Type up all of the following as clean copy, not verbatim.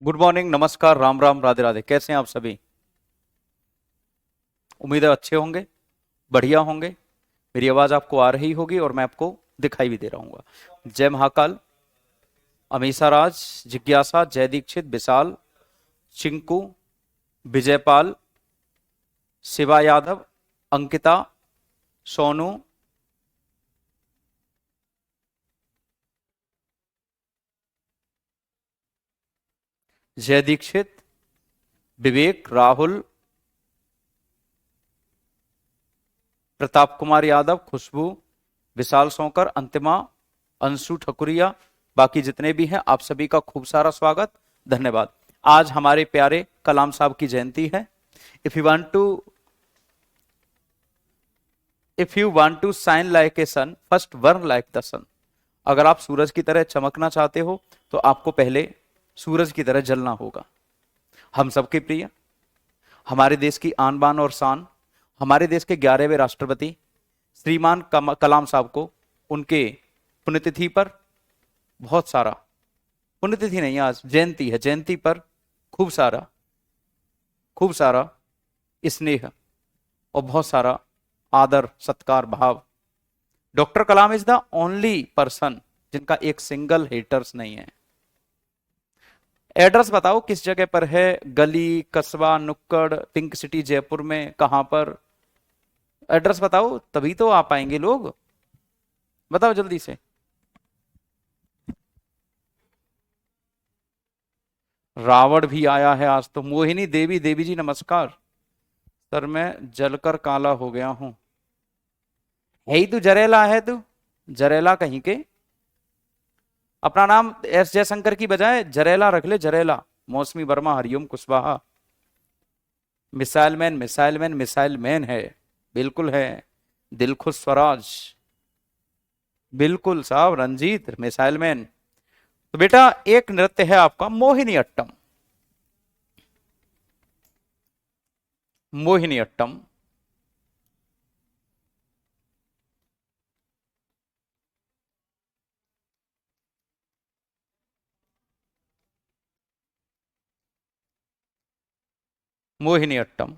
Good morning, नमस्कार, राम राम, राधे राधे। कैसे हैं आप सभी? उम्मीद है अच्छे होंगे, बढ़िया होंगे। मेरी आवाज आपको आ रही होगी और मैं आपको दिखाई भी दे रहा हूँ। जय महाकाल। अमीषा राज, जिज्ञासा, जय दीक्षित, विशाल, चिंकू, विजयपाल, शिवा यादव, अंकिता, सोनू, जय दीक्षित, विवेक, राहुल, प्रताप कुमार यादव, खुशबू, विशाल सोंकर, अंतिमा, अंशु ठकुरिया, बाकी जितने भी हैं आप सभी का खूब सारा स्वागत, धन्यवाद। आज हमारे प्यारे कलाम साहब की जयंती है। If you want to shine like a sun, first burn like the sun. अगर आप सूरज की तरह चमकना चाहते हो तो आपको पहले सूरज की तरह जलना होगा। हम सबके प्रिय, हमारे देश की आन बान और शान, हमारे देश के 11वें राष्ट्रपति श्रीमान कलाम साहब को उनके पुण्यतिथि पर बहुत सारा, पुण्यतिथि नहीं, आज जयंती है, जयंती पर खूब सारा स्नेह और बहुत सारा आदर सत्कार भाव। Doctor Kalam is the only person जिनका एक सिंगल हेटर्स नहीं है। एड्रेस बताओ किस जगह पर है? गली, कस्बा, नुक्कड़, पिंक सिटी जयपुर में कहां पर? एड्रेस बताओ तभी तो आ पाएंगे लोग। बताओ जल्दी से। रावण भी आया है आज तो। मोहिनी देवी, देवी जी नमस्कार। सर मैं जलकर काला हो गया हूं। है ही तू जरेला, है तू जरेला कहीं के। अपना नाम एस जयशंकर की बजाय जरेला रख ले, जरेला। Mausami Verma, Hariom Kushwaha. Missile man, missile man, missile man है, बिल्कुल है। दिलखुश स्वराज, बिल्कुल साहब। Ranjit, missile man. तो बेटा एक नृत्य है आपका मोहिनी अट्टम। मोहिनी अट्टम, मोहिनी अट्टम।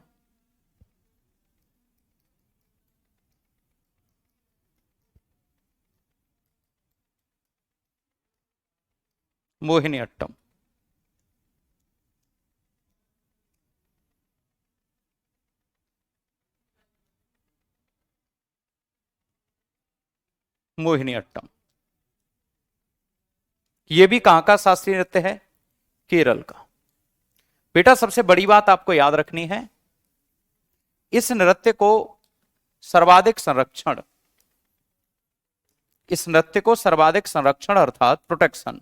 मोहिनी अट्टम। मोहिनी अट्टम। यह भी कहां का शास्त्रीय नृत्य है? केरल का। बेटा सबसे बड़ी बात आपको याद रखनी है, इस नृत्य को सर्वाधिक संरक्षण, इस नृत्य को सर्वाधिक संरक्षण अर्थात प्रोटेक्शन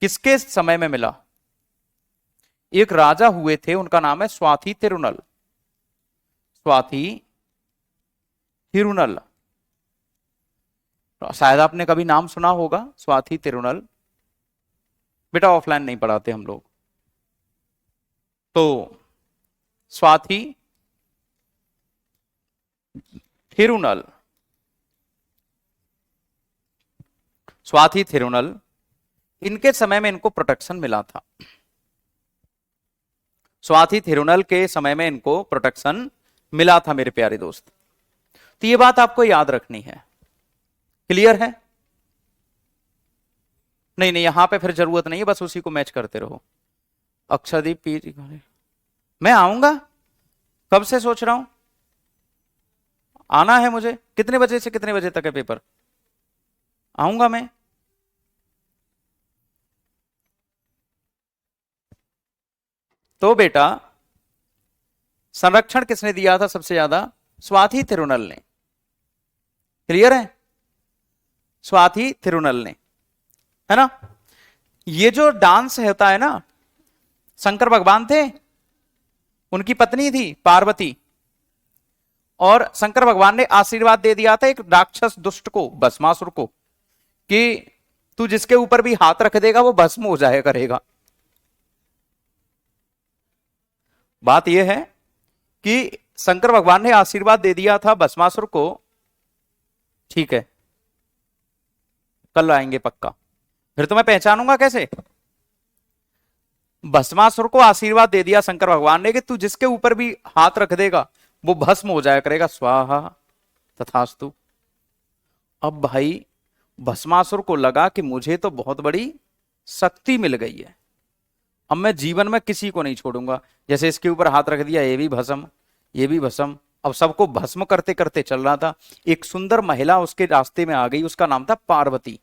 किसके समय में मिला? एक राजा हुए थे, उनका नाम है स्वाति तिरुनल। स्वाति तिरुनल, शायद आपने कभी नाम सुना होगा, स्वाति तिरुनल। बेटा ऑफलाइन नहीं पढ़ाते हम लोग। तो स्वाति थिरुनल, स्वाति थिरुनल, इनके समय में इनको प्रोटेक्शन मिला था। स्वाति थिरुनल के समय में इनको प्रोटेक्शन मिला था मेरे प्यारे दोस्त। तो ये बात आपको याद रखनी है। क्लियर है? नहीं नहीं, यहां पे फिर जरूरत नहीं है, बस उसी को मैच करते रहो। अक्षरदीप पी, मैं आऊंगा, कब से सोच रहा हूं आना है मुझे। कितने बजे से कितने बजे तक है पेपर? आऊंगा मैं। तो बेटा संरक्षण किसने दिया था सबसे ज्यादा? स्वाति थिरुनल ने। क्लियर है? स्वाति थिरुनल ने, है ना। ये जो डांस होता है ना, शंकर भगवान थे, उनकी पत्नी थी पार्वती, और शंकर भगवान ने आशीर्वाद दे दिया था एक राक्षस दुष्ट को, भस्मासुर को, कि तू जिसके ऊपर भी हाथ रख देगा वो भस्म हो जाया करेगा। बात यह है कि शंकर भगवान ने आशीर्वाद दे दिया था भस्मासुर को। ठीक है, कल आएंगे पक्का। फिर तो मैं पहचानूंगा कैसे? भस्मासुर को आशीर्वाद दे दिया शंकर भगवान ने कि तू जिसके ऊपर भी हाथ रख देगा वो भस्म हो जाया करेगा, स्वाहा तथास्तु। अब भाई भस्मासुर को लगा कि मुझे तो बहुत बड़ी शक्ति मिल गई है, अब मैं जीवन में किसी को नहीं छोड़ूंगा। जैसे इसके ऊपर हाथ रख दिया, ये भी भस्म, ये भी भस्म। अब सबको भस्म करते करते चल रहा था। एक सुंदर महिला उसके रास्ते में आ गई, उसका नाम था पार्वती।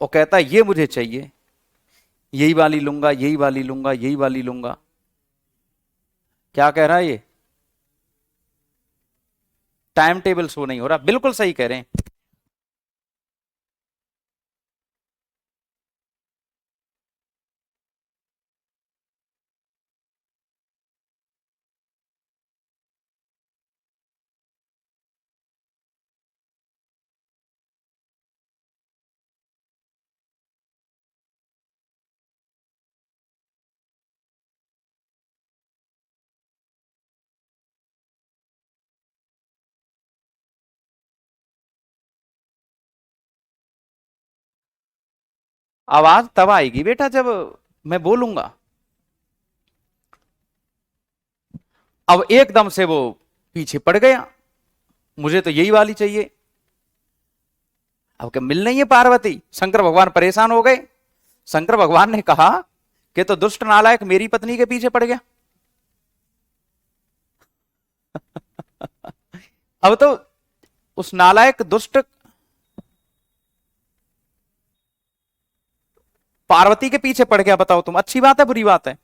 वो कहता ये मुझे चाहिए, यही वाली लूंगा, यही वाली लूंगा, यही वाली लूंगा। क्या कह रहा है ये? टाइम टेबल शो नहीं हो रहा, बिल्कुल सही कह रहे हैं। आवाज तब आएगी बेटा जब मैं बोलूंगा। अब एकदम से वो पीछे पड़ गया, मुझे तो यही वाली चाहिए। अब क्या मिल नहीं है पार्वती? शंकर भगवान परेशान हो गए। शंकर भगवान ने कहा कि तो दुष्ट नालायक मेरी पत्नी के पीछे पड़ गया। अब तो उस नालायक दुष्ट पार्वती के पीछे पड़ गया, बताओ तुम, अच्छी बात है बुरी बात है?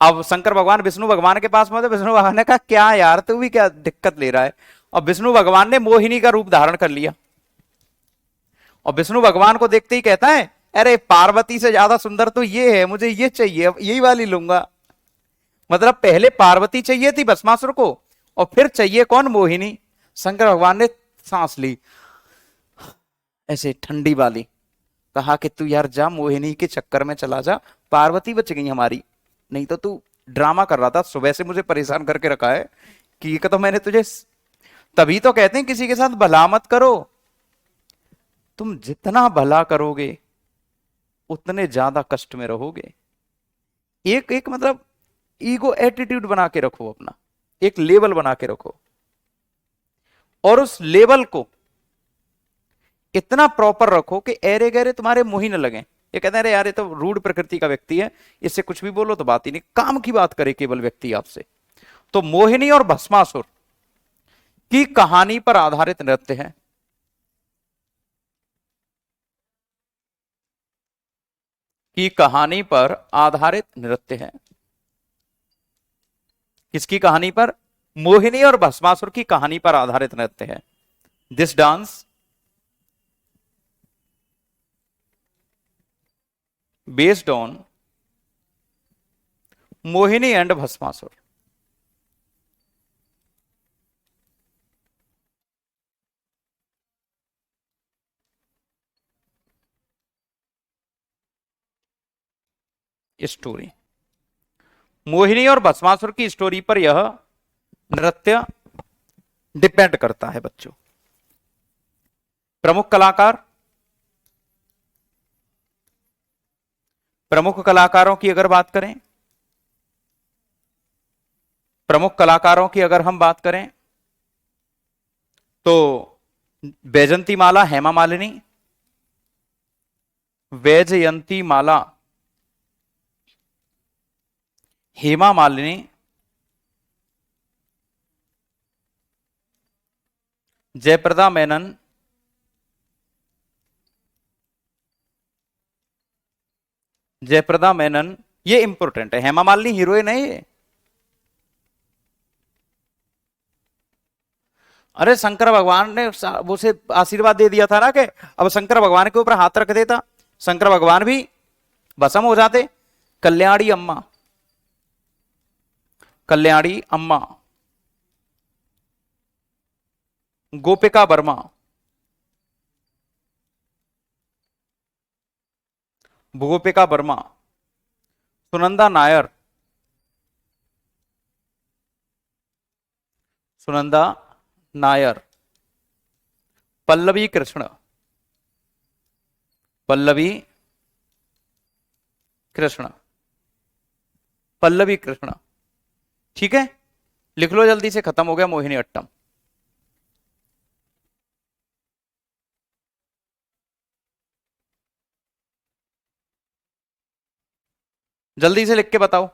अब शंकर भगवान विष्णु भगवान के पास में, तो विष्णु भगवान ने कहा क्या यार तू भी क्या दिक्कत ले रहा है। और विष्णु भगवान ने मोहिनी का रूप धारण कर लिया, और विष्णु भगवान को देखते ही कहता है अरे पार्वती से ज्यादा सुंदर तो ये है, मुझे ये चाहिए, अब यही वाली लूंगा। मतलब पहले पार्वती चाहिए थी भस्मासुर को, और फिर चाहिए कौन? मोहिनी। शंकर भगवान ने सांस ली ऐसे ठंडी वाली, कहा कि तू यार जा, मोहिनी के चक्कर में चला जा, पार्वती बच गई हमारी। नहीं तो तू ड्रामा कर रहा था, सुबह से मुझे परेशान करके रखा है कि तो मैंने तुझे, तभी तो कहते हैं किसी के साथ भला मत करो। तुम जितना भला करोगे उतने ज्यादा कष्ट में रहोगे। एक एक मतलब ईगो एटीट्यूड बना के रखो अपना, एक लेवल बना के रखो, और उस लेवल को इतना प्रॉपर रखो कि एरे गहरे तुम्हारे मुंह ही न लगे। ये कहते हैं अरे यार ये तो रूढ़ प्रकृति का व्यक्ति है, इससे कुछ भी बोलो तो बात ही नहीं, काम की बात करे केवल व्यक्ति आपसे। तो मोहिनी और भस्मासुर की कहानी पर आधारित नृत्य है। की कहानी पर आधारित नृत्य है। किसकी कहानी पर? मोहिनी और भस्मासुर की कहानी पर आधारित नृत्य है। This dance based on Mohini and Bhasmasur. Story Mohini और भस्मासुर की स्टोरी पर यह नृत्य डिपेंड करता है बच्चों। प्रमुख कलाकार, प्रमुख कलाकारों की अगर बात करें, प्रमुख कलाकारों की अगर हम बात करें तो वैजंती माला हेमा मालिनी, वैजयंती माला हेमा मालिनी, जयप्रदा मेनन, जयप्रदा मेनन, ये इंपॉर्टेंट है। हेमा मालिनी हीरोइन है ये। अरे शंकर भगवान ने उसे आशीर्वाद दे दिया था ना कि अब शंकर भगवान के ऊपर हाथ रख देता, शंकर भगवान भी भस्म हो जाते। कल्याणी अम्मा, कल्याणी अम्मा, गोपिका वर्मा, गोपिका वर्मा, सुनंदा नायर, सुनंदा नायर, पल्लवी कृष्ण, पल्लवी कृष्ण, पल्लवी कृष्ण। ठीक है, लिख लो जल्दी से, खत्म हो गया मोहिनी अट्टम। जल्दी से लिख के बताओ।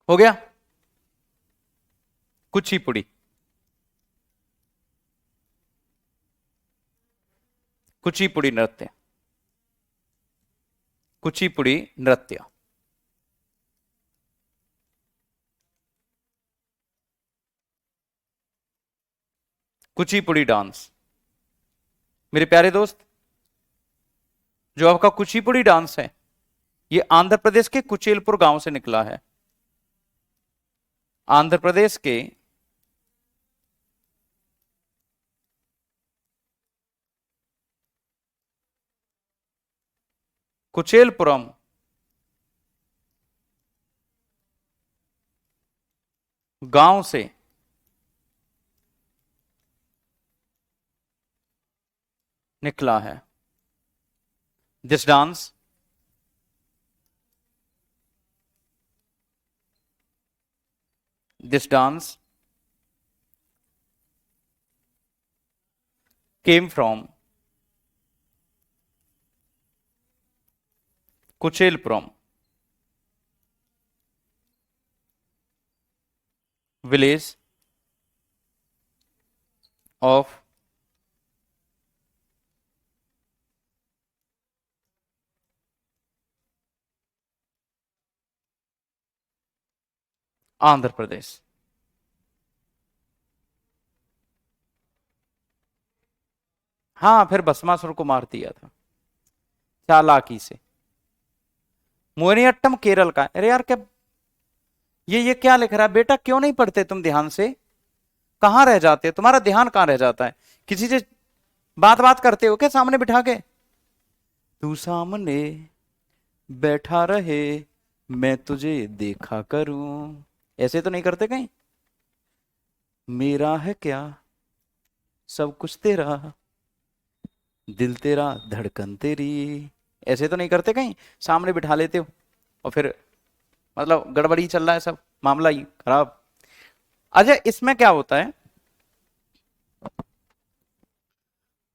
हो गया? कुचिपुड़ी, कुचिपुड़ी नृत्य, कुचिपुड़ी नृत्य। कुचिपुड़ी डांस। मेरे प्यारे दोस्त, जो आपका कुचिपुड़ी डांस है, ये आंध्र प्रदेश के कुचेलपुर गांव से निकला है। आंध्र प्रदेश के कुचेलपुरम गांव से निकला है। This dance this dance came from Kuchelpuram village of Andhra Pradesh. हाँ, फिर भस्मासुर को मार दिया था चालाकी से। मोहिनीअट्टम केरल का। अरे यार, क्या ये क्या लिख रहा है बेटा? क्यों नहीं पढ़ते तुम ध्यान से? कहां रह जाते हो? तुम्हारा ध्यान कहां रह जाता है? किसी से बात बात करते हो क्या सामने बिठा के? तू सामने बैठा रहे, मैं तुझे देखा करूं, ऐसे तो नहीं करते कहीं? मेरा है क्या सब कुछ तेरा, दिल तेरा धड़कन तेरी, ऐसे तो नहीं करते कहीं? सामने बिठा लेते हो और फिर मतलब गड़बड़ी चल रहा है, सब मामला ही खराब। अच्छा, इसमें क्या होता है?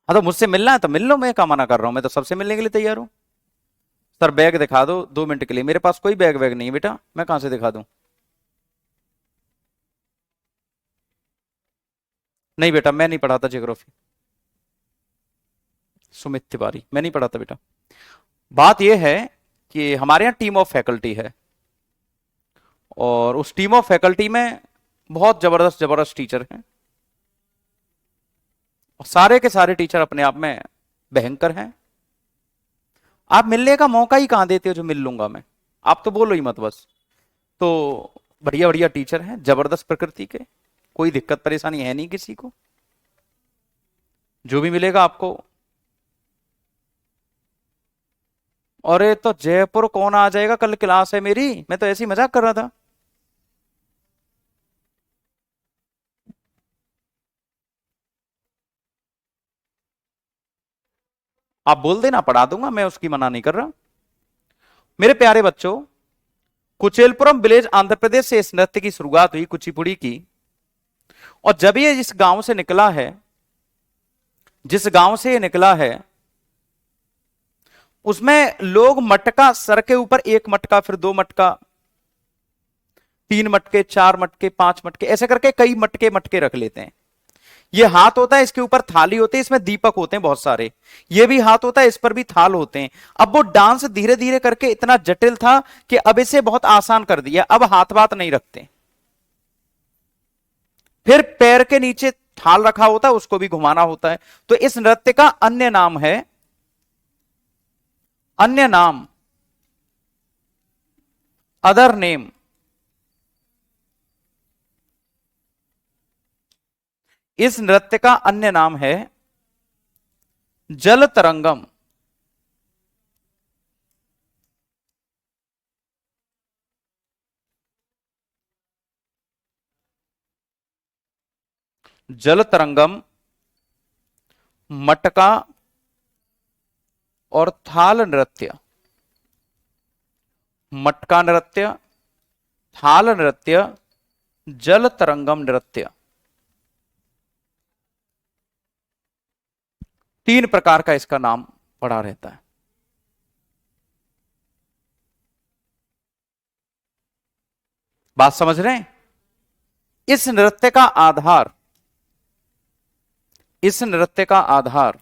हाँ, तो मुझसे मिलना है तो मिल लो, मैं क्या मना कर रहा हूं, मैं तो सबसे मिलने के लिए तैयार हूं। सर बैग दिखा दो 2 मिनट के लिए। मेरे पास कोई बैग वैग नहीं है बेटा, मैं कहां से दिखा दूं? नहीं बेटा, मैं नहीं पढ़ाता ज्योग्राफी। सुमित तिवारी, मैं नहीं पढ़ाता बेटा। बात यह है कि हमारे यहाँ टीम ऑफ फैकल्टी है, और उस टीम ऑफ फैकल्टी में बहुत जबरदस्त जबरदस्त टीचर हैं, और सारे के सारे टीचर अपने आप में भयंकर हैं। आप मिलने का मौका ही कहां देते हो जो मिल लूंगा मैं? आप तो बोलो ही मत बस। तो बढ़िया बढ़िया टीचर हैं, जबरदस्त प्रकृति के, कोई दिक्कत परेशानी है नहीं किसी को, जो भी मिलेगा आपको। अरे तो जयपुर कौन आ जाएगा? कल क्लास है मेरी, मैं तो ऐसे ही मजाक कर रहा था। आप बोल देना, पढ़ा दूंगा मैं, उसकी मना नहीं कर रहा। मेरे प्यारे बच्चों, कुचेलपुरम विलेज आंध्र प्रदेश से इस नृत्य की शुरुआत हुई, कुचिपुड़ी की। और जब ये इस गांव से निकला है, जिस गांव से ये निकला है, उसमें लोग मटका, सर के ऊपर एक मटका, फिर 2 मटका, 3 मटके, 4 मटके, 5 मटके, ऐसे करके कई मटके मटके रख लेते हैं। ये हाथ होता है, इसके ऊपर थाली होती है, इसमें दीपक होते हैं बहुत सारे। ये भी हाथ होता है, इस पर भी थाल होते हैं। अब वो डांस धीरे धीरे करके इतना जटिल था कि अब इसे बहुत आसान कर दिया, अब हाथ बात नहीं रखते। फिर पैर के नीचे थाल रखा होता है, उसको भी घुमाना होता है। तो इस नृत्य का अन्य नाम है, अन्य नाम, अदर नेम, इस नृत्य का अन्य नाम है जल तरंगम। जल तरंगम, मटका और थाल नृत्य। मटका नृत्य, थाल नृत्य, जल तरंगम नृत्य। 3 प्रकार का इसका नाम पड़ा रहता है। बात समझ रहे हैं? इस नृत्य का आधार, इस नृत्य का आधार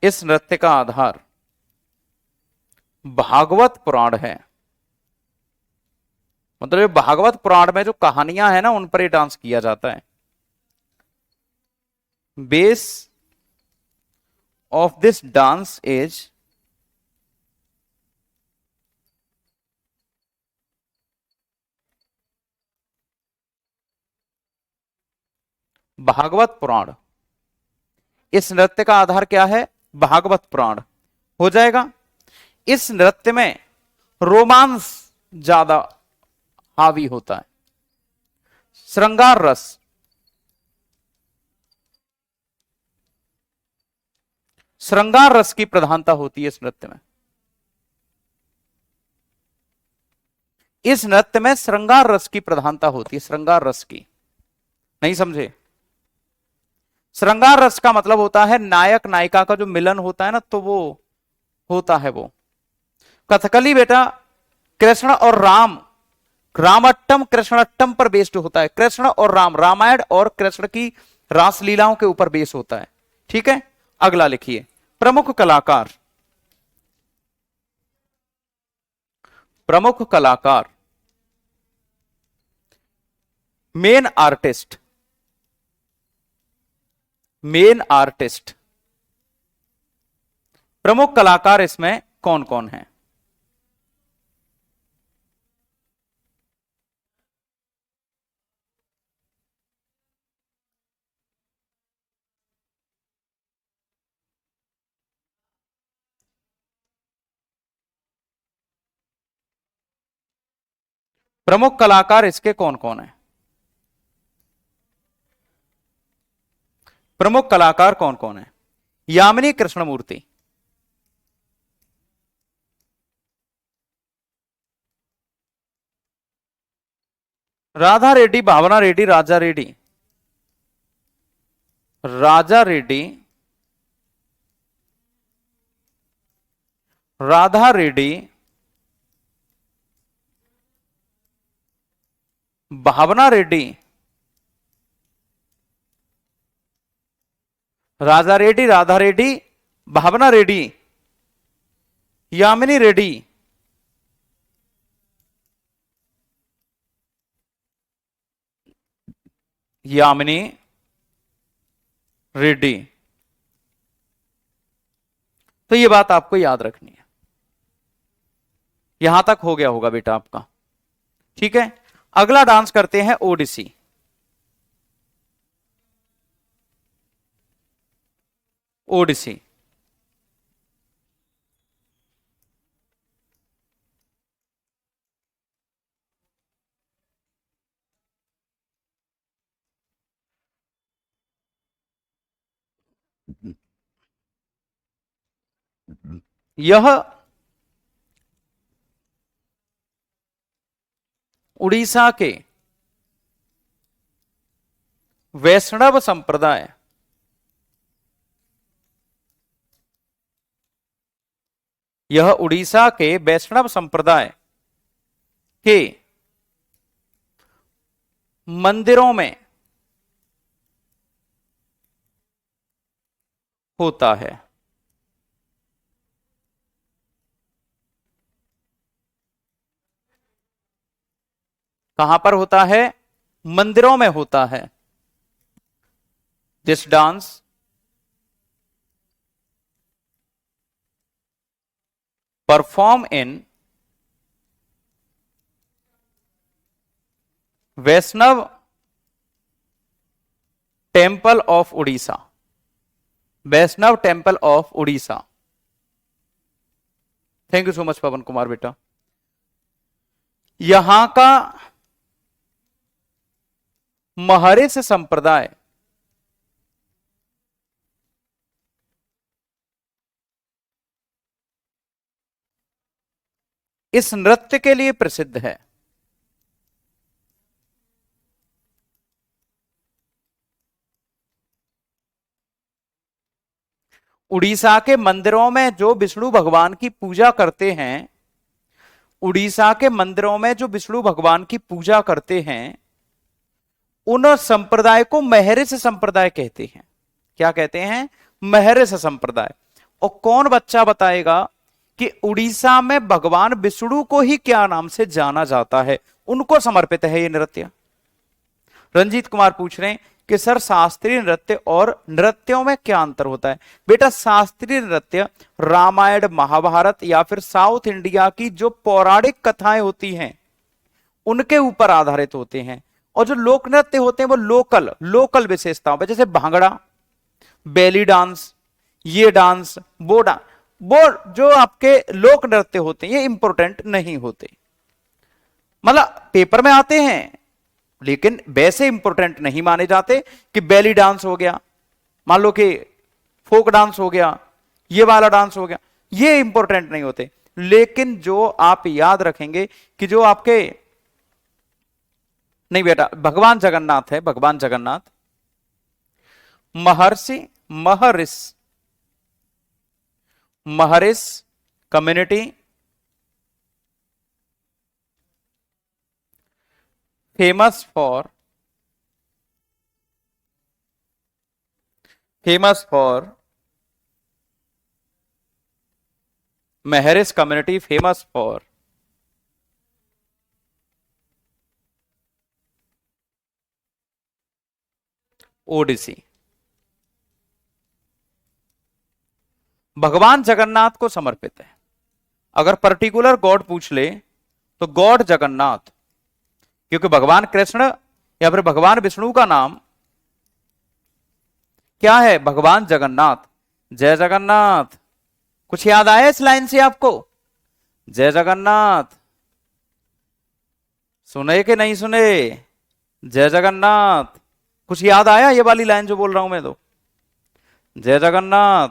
इस नृत्य का आधार भागवत पुराण है। मतलब ये भागवत पुराण में जो कहानियां हैं ना, उन पर ही डांस किया जाता है। Base of this dance is Bhagavata Purana. इस नृत्य का आधार क्या है? भागवत पुराण हो जाएगा। इस नृत्य में रोमांस ज्यादा हावी होता है, श्रृंगार रस, श्रृंगार रस की प्रधानता होती है इस नृत्य में। इस नृत्य में श्रृंगार रस की प्रधानता होती है, श्रृंगार रस की। नहीं समझे? श्रृंगार रस का मतलब होता है नायक नायिका का जो मिलन होता है ना, तो वो होता है वो। कथकली बेटा कृष्ण और राम, रामट्टम कृष्णट्टम पर बेस्ड होता है। कृष्ण और राम, रामायण और कृष्ण की रासलीलाओं के ऊपर बेस होता है। ठीक है, अगला लिखिए। प्रमुख कलाकार, प्रमुख कलाकार, मेन आर्टिस्ट, मेन आर्टिस्ट। प्रमुख कलाकार इसमें कौन कौन है? प्रमुख कलाकार इसके कौन कौन है? प्रमुख कलाकार कौन कौन है? यामिनी कृष्णमूर्ति, राधा रेड्डी, भावना रेड्डी, राजा रेड्डी, राजा रेड्डी, राधा रेड्डी, भावना रेड्डी, राजा रेड्डी, राधा रेड्डी, भावना रेड्डी, यामिनी रेड्डी, यामिनी रेड्डी। तो ये बात आपको याद रखनी है। यहां तक हो गया होगा बेटा आपका। ठीक है, अगला डांस करते हैं ओडिसी। ओडिसी यह उड़ीसा के वैष्णव संप्रदाय, यह उड़ीसा के वैष्णव संप्रदाय के मंदिरों में होता है। कहां पर होता है? मंदिरों में होता है। This dance perform in Vaishnav temple of Orissa, Vaishnav temple of Orissa. Thank you so much Pawan Kumar बेटा। यहां का महर्षि संप्रदाय इस नृत्य के लिए प्रसिद्ध है। उड़ीसा के मंदिरों में जो विष्णु भगवान की पूजा करते हैं, उड़ीसा के मंदिरों में जो विष्णु भगवान की पूजा करते हैं, उन संप्रदाय को महर्षि संप्रदाय कहते हैं। क्या कहते हैं? महर्षि संप्रदाय। और कौन बच्चा बताएगा कि उड़ीसा में भगवान विष्णु को ही क्या नाम से जाना जाता है? उनको समर्पित है ये नृत्य। रंजीत कुमार पूछ रहे हैं कि सर शास्त्रीय नृत्य और नृत्यों में क्या अंतर होता है? बेटा शास्त्रीय नृत्य रामायण महाभारत या फिर साउथ इंडिया की जो पौराणिक कथाएं होती हैं उनके ऊपर आधारित होते हैं, और जो लोक नृत्य होते हैं वो लोकल लोकल विशेषताओं पर, जैसे भांगड़ा, बेली डांस, ये डांस, वो डांस, वो जो आपके लोक नृत्य होते हैं ये इंपॉर्टेंट नहीं होते। मतलब पेपर में आते हैं लेकिन वैसे इंपॉर्टेंट नहीं माने जाते कि बेली डांस हो गया, मान लो कि फोक डांस हो गया, ये वाला डांस हो गया, ये इंपॉर्टेंट नहीं होते। लेकिन जो आप याद रखेंगे कि जो आपके, नहीं बेटा भगवान जगन्नाथ है, भगवान जगन्नाथ महर्षि महर्षि महर्षि community famous for Maharshi community famous for Odissi. भगवान जगन्नाथ को समर्पित है। अगर पर्टिकुलर गॉड पूछ ले तो गॉड जगन्नाथ, क्योंकि भगवान कृष्ण या फिर भगवान विष्णु का नाम क्या है? भगवान जगन्नाथ। जय जगन्नाथ। कुछ याद आया इस लाइन से आपको? जय जगन्नाथ। सुने कि नहीं सुने? जय जगन्नाथ। कुछ याद आया ये वाली लाइन जो बोल रहा हूं मैं? तो जय जगन्नाथ।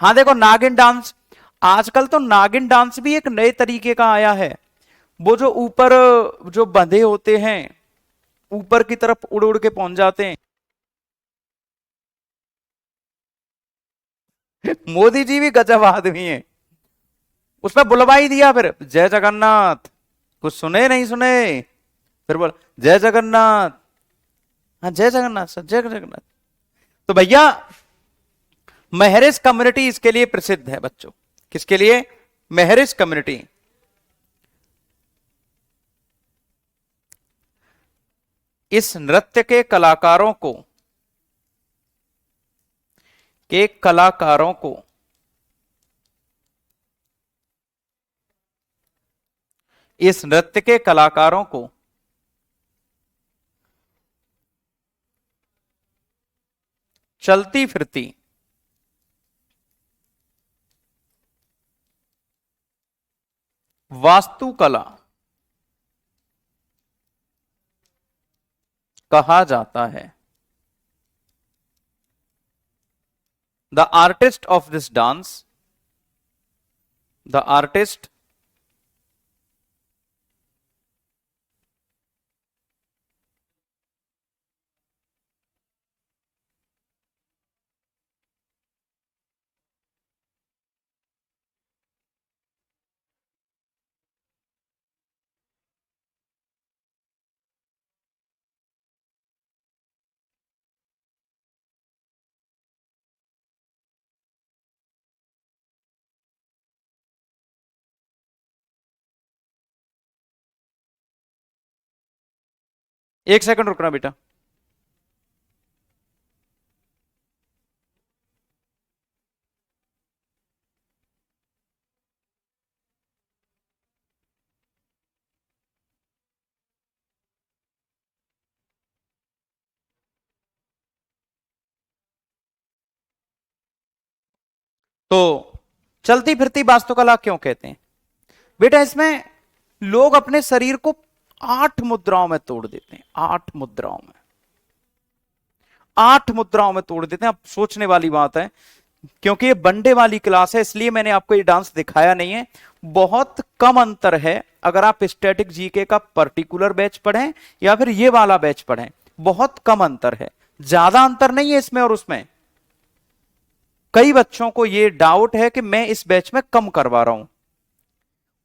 हाँ देखो नागिन डांस, आजकल तो नागिन डांस भी एक नए तरीके का आया है। वो जो ऊपर जो बंधे होते हैं, ऊपर की तरफ उड़ उड़ के पहुंच जाते हैं। मोदी जी भी गजब आदमी है, उसमें बुलवा ही दिया फिर जय जगन्नाथ। कुछ सुने नहीं सुने? फिर बोल जय जगन्नाथ। हाँ जय जगन्नाथ सर, जय जगन्नाथ। तो भैया महर्षि कम्युनिटी इसके लिए प्रसिद्ध है बच्चों। किसके लिए? महर्षि कम्युनिटी। इस नृत्य के कलाकारों को इस नृत्य के कलाकारों को चलती फिरती वास्तुकला कहा जाता है। The artist of this dance, the artist एक सेकंड रुकना बेटा। तो चलती फिरती वास्तुकला क्यों कहते हैं? बेटा इसमें लोग अपने शरीर को 8 मुद्राओं में तोड़ देते हैं, 8 मुद्राओं में, 8 मुद्राओं में तोड़ देते हैं। अब सोचने वाली बात है, क्योंकि ये वनडे वाली क्लास है इसलिए मैंने आपको ये डांस दिखाया नहीं है। बहुत कम अंतर है अगर आप स्टैटिक जीके का पर्टिकुलर बैच पढ़ें या फिर ये वाला बैच पढ़ें, बहुत कम अंतर है, ज्यादा अंतर नहीं है इसमें और उसमें। कई बच्चों को ये डाउट है कि मैं इस बैच में कम करवा रहा हूं,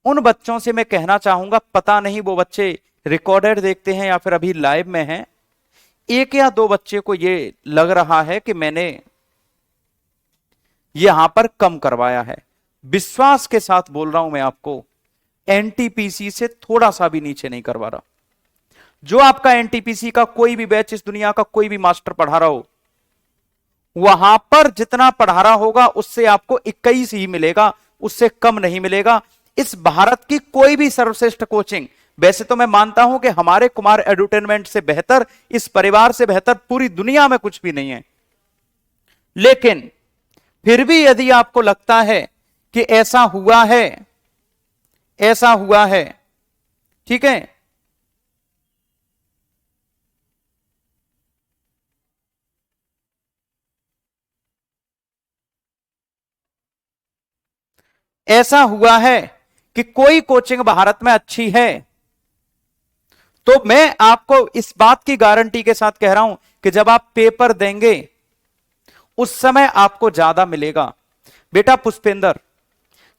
उन बच्चों से मैं कहना चाहूंगा, पता नहीं वो बच्चे रिकॉर्डेड देखते हैं या फिर अभी लाइव में हैं, एक या दो बच्चे को ये लग रहा है कि मैंने यहां पर कम करवाया है। विश्वास के साथ बोल रहा हूं मैं आपको, एनटीपीसी से थोड़ा सा भी नीचे नहीं करवा रहा। जो आपका एनटीपीसी का कोई भी बैच, इस दुनिया का कोई भी मास्टर पढ़ा रहा हो, वहां पर जितना पढ़ा रहा होगा उससे आपको 21 ही मिलेगा, उससे कम नहीं मिलेगा। इस भारत की कोई भी सर्वश्रेष्ठ कोचिंग, वैसे तो मैं मानता हूं कि हमारे कुमार एडुटेनमेंट से बेहतर, इस परिवार से बेहतर पूरी दुनिया में कुछ भी नहीं है, लेकिन फिर भी यदि आपको लगता है कि ऐसा हुआ है, ऐसा हुआ है, ठीक है, ऐसा हुआ है कि कोई कोचिंग भारत में अच्छी है, तो मैं आपको इस बात की गारंटी के साथ कह रहा हूं कि जब आप पेपर देंगे उस समय आपको ज्यादा मिलेगा। बेटा पुष्पेंद्र,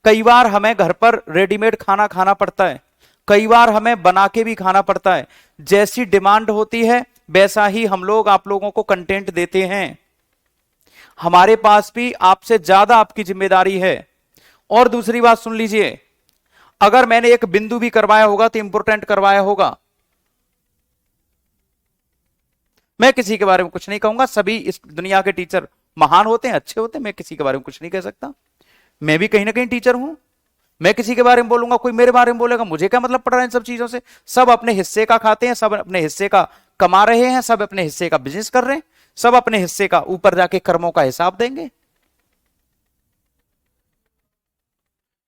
कई बार हमें घर पर रेडीमेड खाना खाना पड़ता है, कई बार हमें बना के भी खाना पड़ता है, जैसी डिमांड होती है वैसा ही हम लोग आप लोगों को कंटेंट देते हैं। हमारे पास भी आपसे ज्यादा आपकी जिम्मेदारी है। और दूसरी बात सुन लीजिए, अगर मैंने एक बिंदु भी करवाया होगा तो इंपोर्टेंट करवाया होगा। मैं किसी के बारे में कुछ नहीं कहूंगा, सभी इस दुनिया के टीचर महान होते हैं, अच्छे होते हैं, मैं किसी के बारे में कुछ नहीं कह सकता। मैं भी कहीं ना कहीं टीचर हूं, मैं किसी के बारे में बोलूंगा, कोई मेरे बारे में बोलेगा, मुझे क्या मतलब पड़ रहा है इन सब चीजों से। सब अपने हिस्से का खाते हैं, सब अपने हिस्से का कमा रहे हैं, सब अपने हिस्से का बिजनेस कर रहे हैं, सब अपने हिस्से का ऊपर जाके कर्मों का हिसाब देंगे।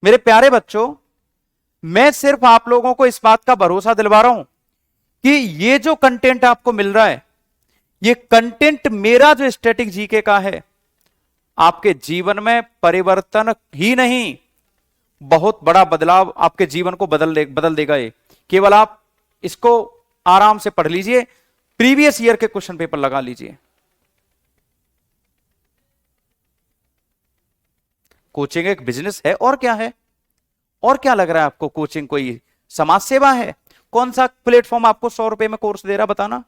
मेरे प्यारे बच्चों, मैं सिर्फ आप लोगों को इस बात का भरोसा दिलवा रहा हूं कि ये जो कंटेंट आपको मिल रहा है, ये कंटेंट मेरा जो स्टैटिक जीके का है, आपके जीवन में परिवर्तन ही नहीं, बहुत बड़ा बदलाव आपके जीवन को बदल देगा। ये केवल आप इसको आराम से पढ़ लीजिए, प्रीवियस ईयर के क्वेश्चन पेपर लगा लीजिए। कोचिंग एक बिजनेस है, और क्या है? और क्या लग रहा है आपको? कोचिंग कोई समाज सेवा है? कौन सा प्लेटफॉर्म आपको 100 रुपए में कोर्स दे रहा, बताना।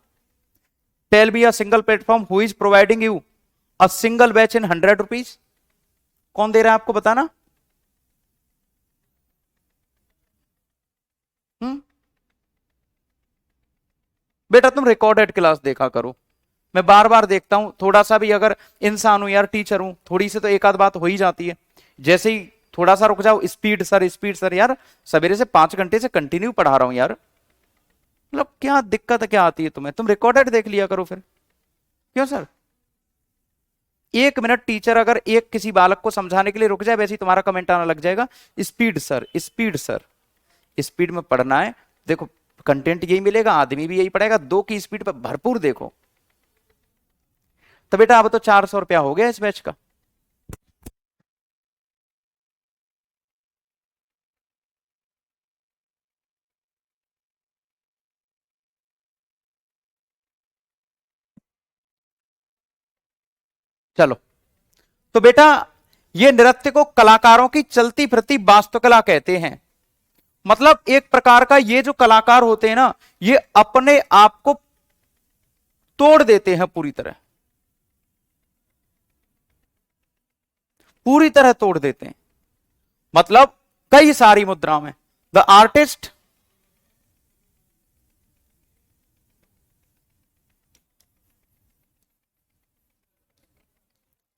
Tell be a single platform who is providing you a single batch in 100 rupees. कौन दे रहा है आपको, बताना। बेटा तुम रिकॉर्डेड क्लास देखा करो, मैं बार बार देखता हूं, थोड़ा सा भी अगर इंसान हूं यार, टीचर हूं, थोड़ी सी तो एक आध बात हो ही जाती है। जैसे ही थोड़ा सा रुक जाओ, स्पीड सर, स्पीड सर, यार सवेरे से 5 घंटे से कंटिन्यू पढ़ा रहा हूं यार, मतलब क्या दिक्कत है, क्या आती है तुम्हें? तुम रिकॉर्डेड देख लिया करो फिर। क्यों सर? 1 मिनट टीचर अगर एक किसी बालक को समझाने के लिए रुक जाए, वैसे ही तुम्हारा कमेंट आना लग जाएगा, speed sir, speed sir. Speed में पढ़ना है, देखो कंटेंट यही मिलेगा, आदमी भी यही पढ़ेगा, 2 की स्पीड पर भरपूर देखो। तो बेटा अब तो 400 रुपया हो गया इस बैच का। चलो, तो बेटा ये नृत्य को कलाकारों की चलती फिरती वास्तुकला कहते हैं। मतलब एक प्रकार का ये जो कलाकार होते हैं ना, ये अपने आप को तोड़ देते हैं पूरी तरह, पूरी तरह तोड़ देते हैं। मतलब कई सारी मुद्राओं में the artist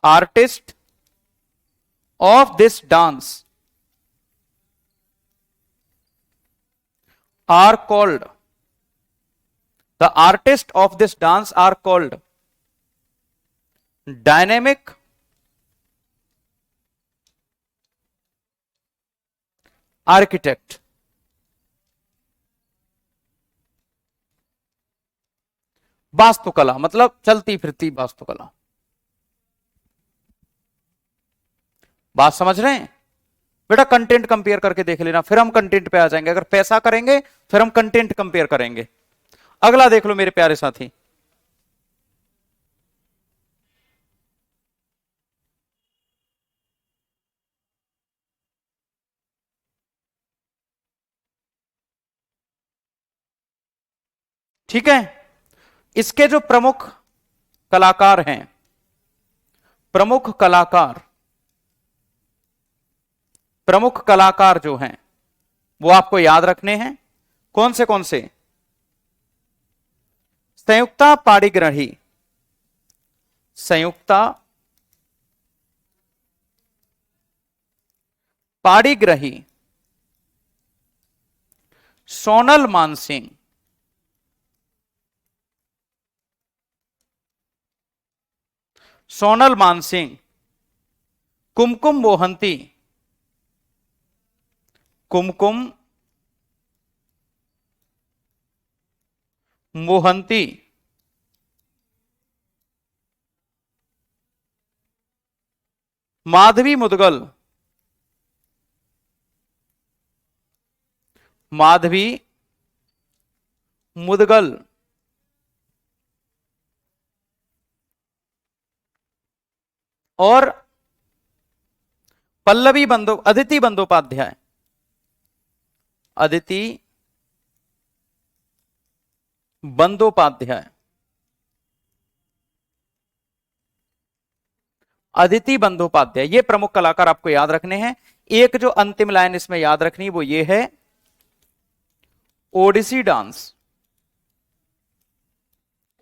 artist of this dance are called, the artists of this dance are called dynamic architect, वास्तुकला मतलब चलती फिरती वास्तुकला। बात समझ रहे हैं बेटा? कंटेंट कंपेयर करके देख लेना, फिर हम कंटेंट पे आ जाएंगे। अगर पैसा करेंगे फिर हम कंटेंट कंपेयर करेंगे। अगला देख लो मेरे प्यारे साथी, ठीक है? इसके जो प्रमुख कलाकार हैं, प्रमुख कलाकार, प्रमुख कलाकार जो हैं वो आपको याद रखने हैं। कौन से कौन से? संयुक्ता पाणिग्राही, संयुक्ता पाणिग्राही, सोनल मानसिंह, सोनल मानसिंह, कुमकुम मोहंती, कुमकुम मोहंती, माधवी मुदगल, माधवी मुदगल, और पल्लवी अदिति बंदोपाध्याय, अदिति बंदोपाध्याय, अदिति बंदोपाध्याय, ये प्रमुख कलाकार आपको याद रखने हैं। एक जो अंतिम लाइन इसमें याद रखनी वो ये है, ओडिसी डांस,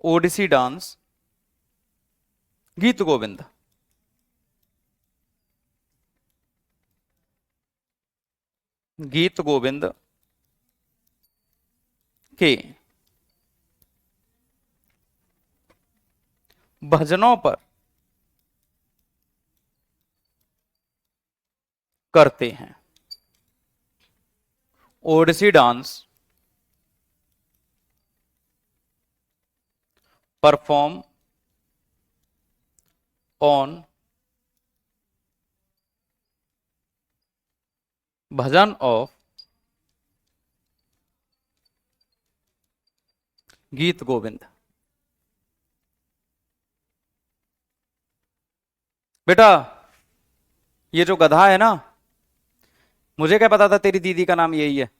ओडिसी डांस गीत गोविंद, गीत गोविंद के भजनों पर करते हैं। Odissi dance perform on bhajan of Geet Govind. बेटा ये जो गधा है ना, मुझे क्या पता था तेरी दीदी का नाम यही है?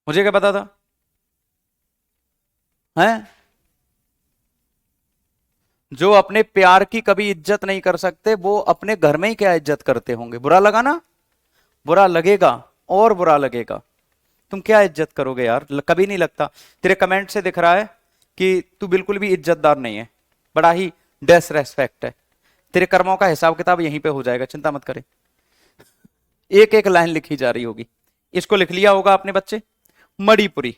मुझे क्या पता था? हैं? जो अपने प्यार की कभी इज्जत नहीं कर सकते वो अपने घर में ही क्या इज्जत करते होंगे? बुरा लगा ना? बुरा लगेगा और बुरा लगेगा। तुम क्या इज्जत करोगे यार? कभी नहीं लगता। तेरे कमेंट से दिख रहा है कि तू बिल्कुल भी इज्जतदार नहीं है, बड़ा ही डिसरेस्पेक्ट है। तेरे कर्मों का हिसाब किताब यहीं पे हो जाएगा, चिंता मत करे। एक एक लाइन लिखी जा रही होगी। इसको लिख लिया होगा आपने बच्चे, मणिपुरी,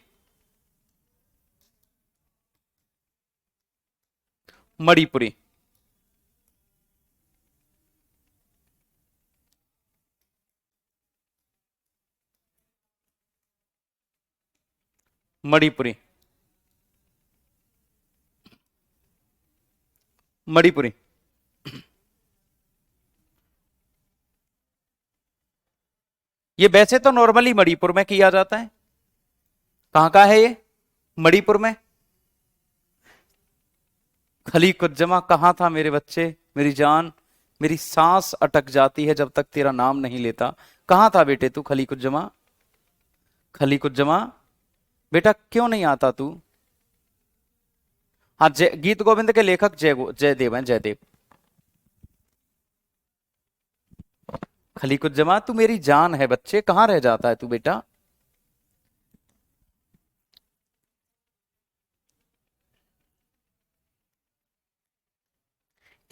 मणिपुरी, मणिपुरी, मणिपुरी। ये वैसे तो नॉर्मली मणिपुर में किया जाता है। कहां का है ये? मणिपुर में। खली कुज्जमा कहां था मेरे बच्चे, मेरी जान? मेरी सांस अटक जाती है जब तक तेरा नाम नहीं लेता। कहां था बेटे तू खली कुज्जमा? खली कुज्जमा बेटा क्यों नहीं आता तू? हाँ, गीत गोविंद के लेखक जयदेव हैं, जयदेव। खली कुज्जमा तू मेरी जान है बच्चे, कहां रह जाता है तू बेटा?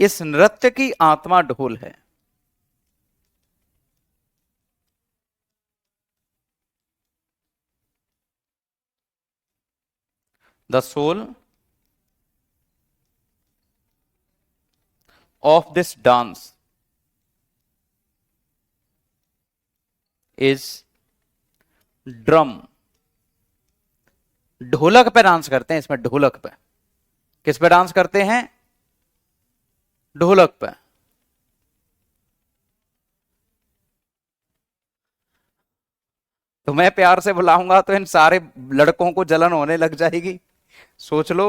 इस नृत्य की आत्मा ढोल है। The soul of this dance is drum. ढोलक पे डांस करते हैं इसमें, ढोलक पे। किस पे डांस करते हैं? ढोलक पे। तो मैं प्यार से बुलाऊंगा तो इन सारे लड़कों को जलन होने लग जाएगी, सोच लो।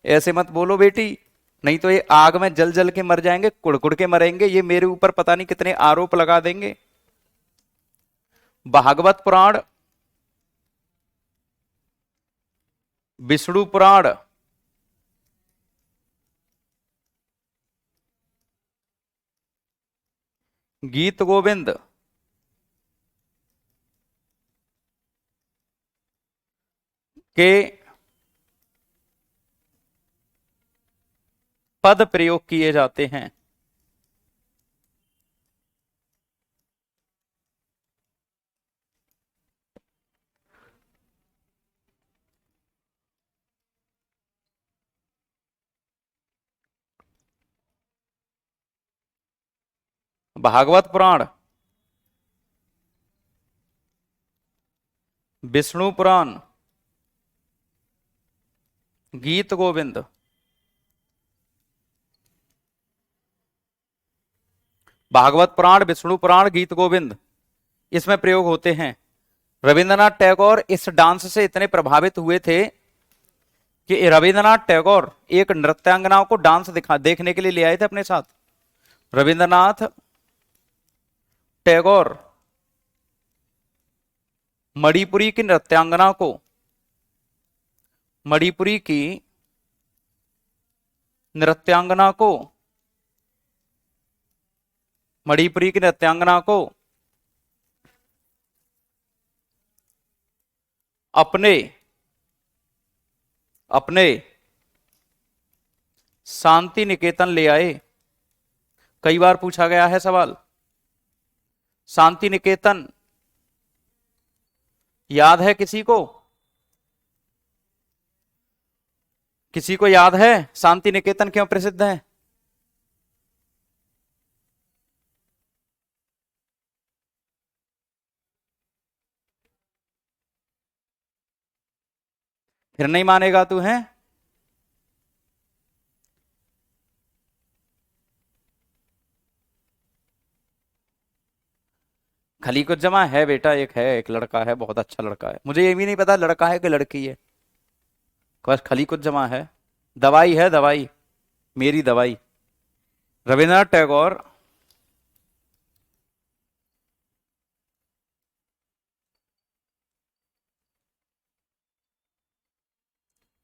ऐसे मत बोलो बेटी, नहीं तो ये आग में जल जल के मर जाएंगे, कुड़कुड़ के मरेंगे, ये मेरे ऊपर पता नहीं कितने आरोप लगा देंगे। भागवत पुराण, विष्णु पुराण, गीत गोविंद, के पद प्रयोग किए जाते हैं। भागवत पुराण, विष्णु पुराण, गीत गोविंद। भागवत पुराण, विष्णु पुराण, गीत गोविंद, इसमें प्रयोग होते हैं। रविंद्रनाथ टैगोर इस डांस से इतने प्रभावित हुए थे कि रविंद्रनाथ टैगोर एक नृत्यांगनाओं को डांस देखने के लिए ले आए थे अपने साथ। रविंद्रनाथ टैगोर मणिपुरी की नृत्यांगना को, मणिपुरी की नृत्यांगना को, मणिपुरी की नृत्यांगना को अपने अपने शांति निकेतन ले आए। कई बार पूछा गया है सवाल, शांति निकेतन याद है किसी को? किसी को याद है शांति निकेतन क्यों प्रसिद्ध है? फिर नहीं मानेगा तू है? खलीकुज्जमा है बेटा, एक है, एक लड़का है, बहुत अच्छा लड़का है। मुझे ये भी नहीं पता लड़का है कि लड़की है, बस खलीकुज्जमा है। दवाई है, दवाई, मेरी दवाई। रविन्द्रनाथ टैगोर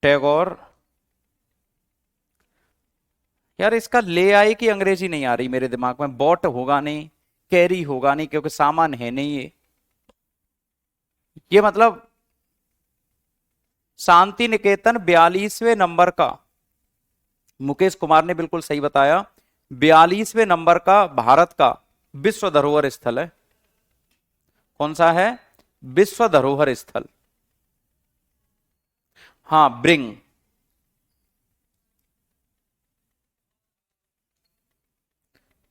टैगोर यार इसका ले आई की अंग्रेजी नहीं आ रही मेरे दिमाग में। बॉट होगा नहीं, कैरी होगा नहीं, क्योंकि सामान है नहीं ये मतलब शांति निकेतन 42वें नंबर का, मुकेश कुमार ने बिल्कुल सही बताया, 42वें नंबर का भारत का विश्व धरोहर स्थल है। कौन सा है? विश्व धरोहर स्थल। हाँ, ब्रिंग।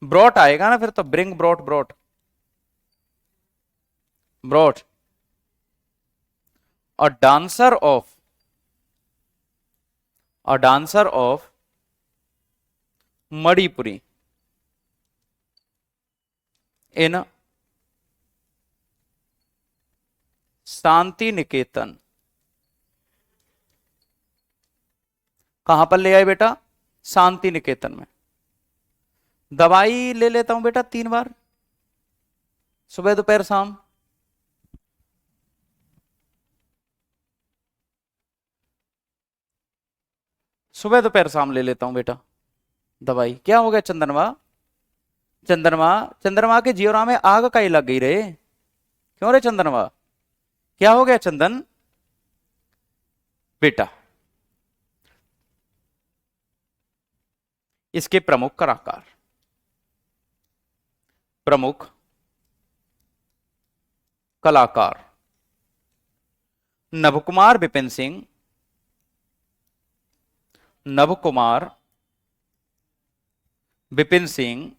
ब्रॉट आएगा ना फिर तो, bring, brought, brought, brought. A dancer of, a dancer of Manipuri in Shanti Niketan. कहां पर ले आए बेटा? शांति निकेतन में। दवाई ले लेता हूं बेटा 3 बार, सुबह दोपहर शाम। सुबह दोपहर शाम ले लेता हूं बेटा दवाई। क्या हो गया चंदनवा? चंदनवा, चंद्रमा के जियोरा में आग काई लग गई रे? क्यों रे चंदनवा, क्या हो गया चंदन? बेटा इसके प्रमुख कलाकार, प्रमुख कलाकार नभकुमार विपिन सिंह, नभकुमार विपिन सिंह,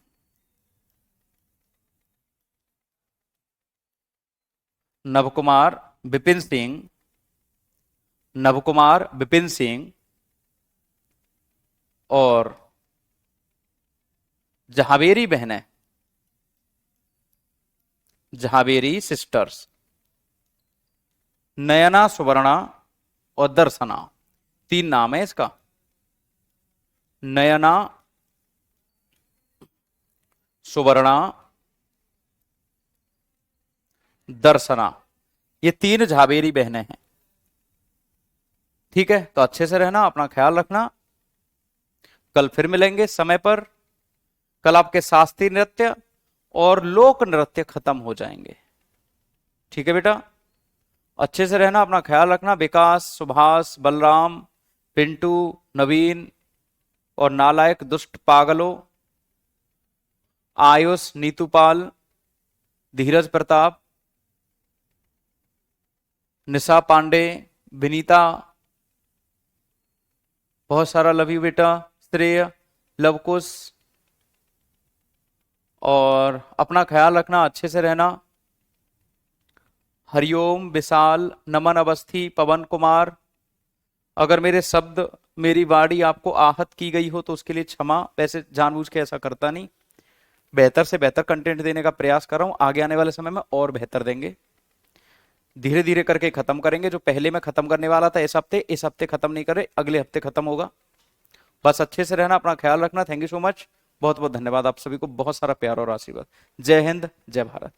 नवकुमार विपिन सिंह, नवकुमार विपिन सिंह और जहावेरी बहनें, जहावेरी सिस्टर्स, नयना, सुवर्णा और दर्शना। 3 नाम है इसका, नयना, सुवर्णा, दर्शना। ये 3 झावेरी बहनें हैं। ठीक है, तो अच्छे से रहना, अपना ख्याल रखना। कल फिर मिलेंगे समय पर। कल आपके शास्त्रीय नृत्य और लोक नृत्य खत्म हो जाएंगे। ठीक है बेटा, अच्छे से रहना, अपना ख्याल रखना। विकास, सुभाष, बलराम, पिंटू, नवीन और नालायक दुष्ट पागलों, आयुष, नीतूपाल, धीरज प्रताप, निशा पांडे, विनीता, बहुत सारा लव यू बेटा, श्रेय, लवकुश, और अपना ख्याल रखना, अच्छे से रहना। हरिओम, विशाल, नमन अवस्थी, पवन कुमार। अगर मेरे शब्द, मेरी वाणी आपको आहत की गई हो तो उसके लिए क्षमा, वैसे जानबूझ के ऐसा करता नहीं, बेहतर से बेहतर कंटेंट देने का प्रयास कर रहा हूं। आगे आने वाले समय में और बेहतर देंगे, धीरे धीरे करके खत्म करेंगे। जो पहले मैं खत्म करने वाला था इस हफ्ते खत्म नहीं करे, अगले हफ्ते खत्म होगा। बस अच्छे से रहना, अपना ख्याल रखना। थैंक यू सो मच, बहुत बहुत धन्यवाद आप सभी को, बहुत सारा प्यार और आशीर्वाद। जय हिंद, जय भारत।